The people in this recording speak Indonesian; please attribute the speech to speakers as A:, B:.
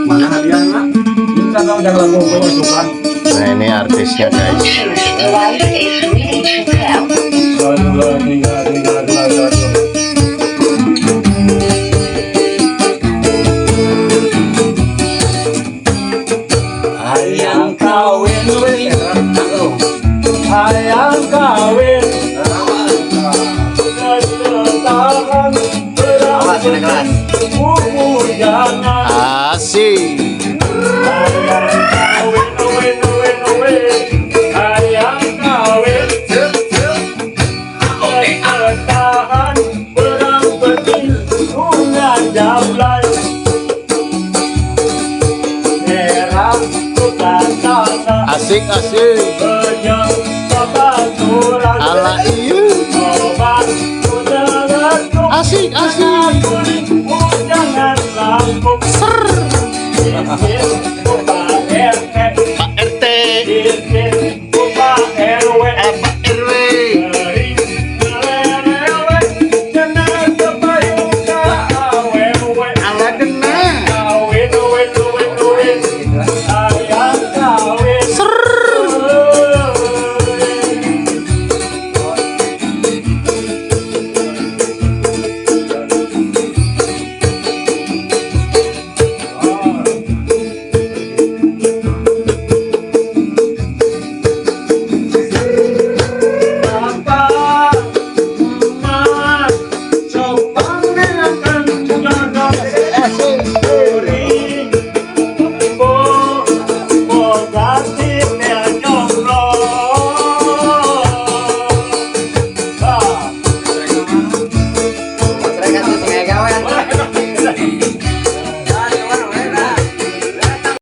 A: Mana hadiahnya? Kita tahu jangan lagu masukkan.
B: Nah ini artisnya guys.
A: Ayang kawin, ayang kawin, kesetaraan berangkat buku jangan.
B: Asik.
A: Ayang kawin, win, win, win, ayang kawin, kesetaraan berangkat bunga jablay.
B: Asik asik. Ala iya. Asik asik.
A: Ser.